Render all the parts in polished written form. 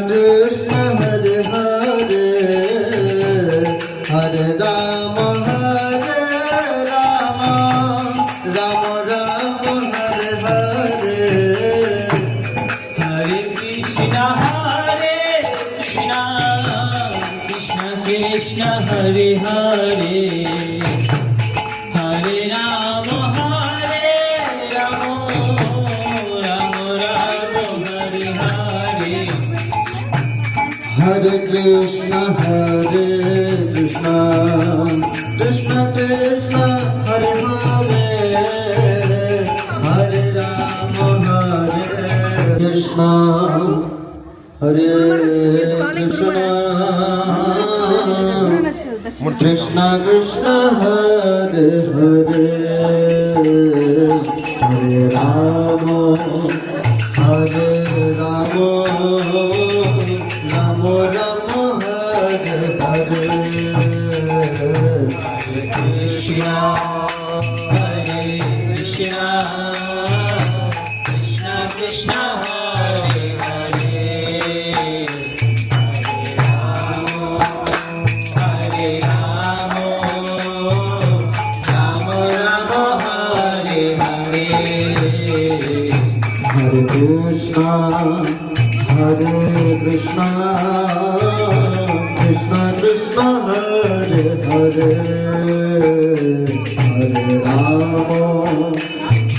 Krishna Hare Hare Hare Ram Ram Ram Hare Hare Hare Krishna Krishna Krishna Hare Hare Hare Ram Ram Ram Hare Hare Hare Krishna Krishna Krishna Hare Hare Hare Ram Krishna Hare Krishna Krishna Hare Hare Hare Ram Ram Ram Hare Hare Krishna Krishna Krishna Hare Hare Hare Ram Ram Ram Hare Hare Hare Krishna Krishna Krishna Hare Hare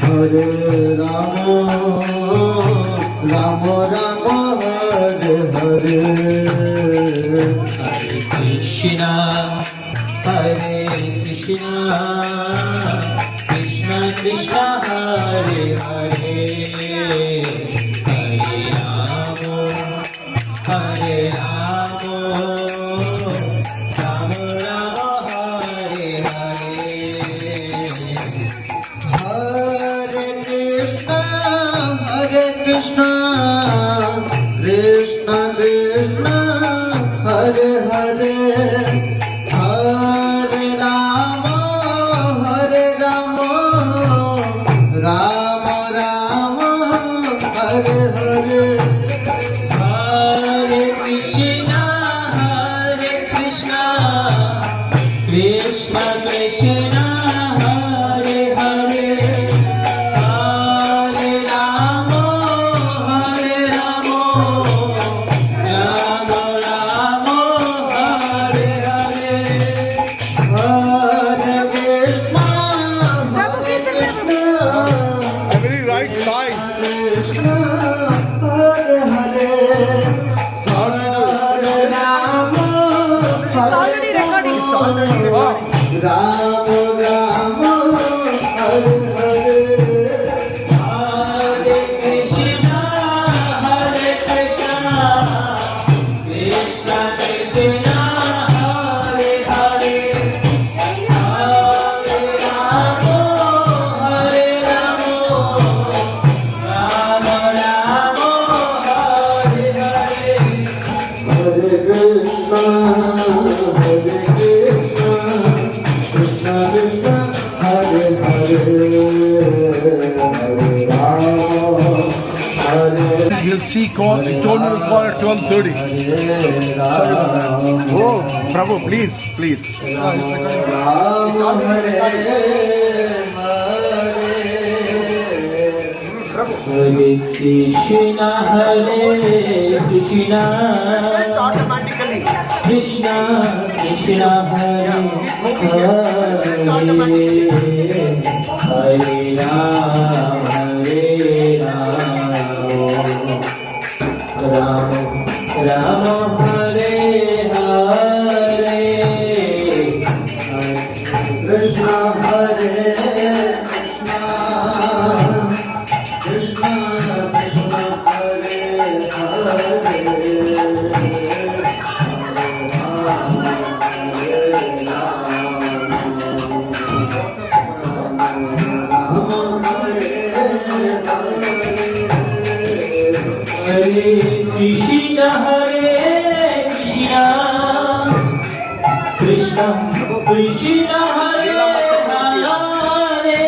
Hare Ram Ram Ram Hare Hare Krishna Krishna Krishna Hare Hare Hare Ram Ram Ram Hare Hare Hare Krishna Krishna Krishna Hare Hare Hare Ram Ram Ram Hare Hare Hare Krishna Krishna Krishna Hare Hare Hare Ram Ram Ram Hare Hare Hare Krishna Every right side. Krishna Hare Hare Hare Ram already recording. It's already recording. Ram Ram Hare Hare Hare Krishna Krishna Krishna Hare Hare Hare Ram Ram Ram Hare Hare Hare Krishna Krishna Krishna Hare Hare Hare Ram He'll see call. He told me to call at 12:30. Hare Ram Oh, Prabhu, please, please. Ram Hare Hare Hare Krishna Automatically. Krishna Krishna Hare Hare Ram Ram Ram Hare Hare Krishna Hare Krishna Krishna Hare Hare Krishna Krishna Krishna Hare Hare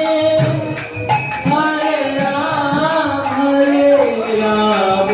Hare Ram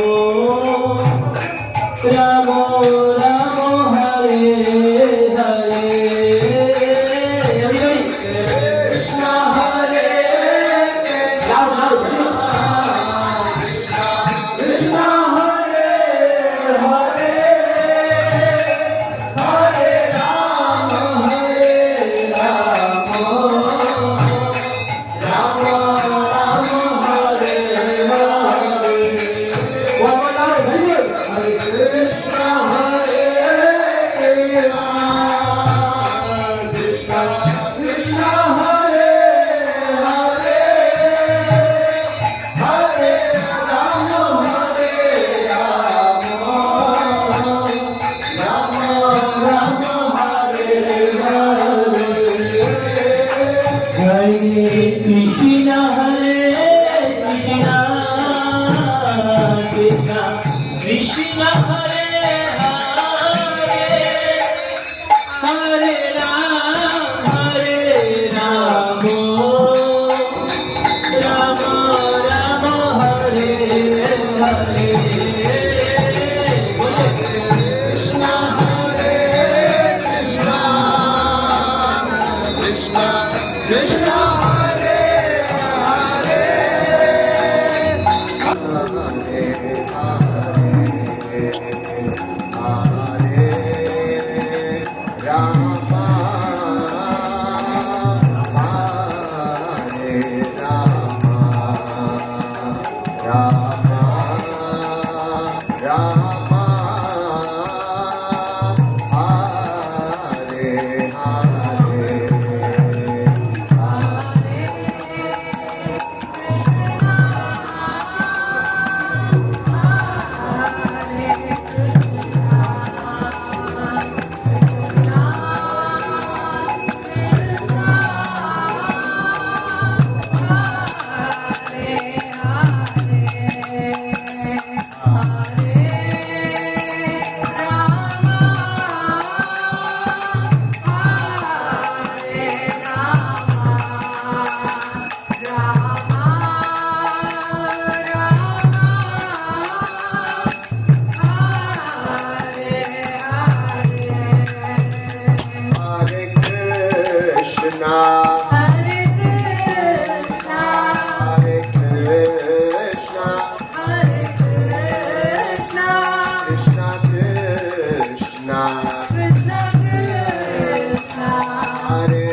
Hare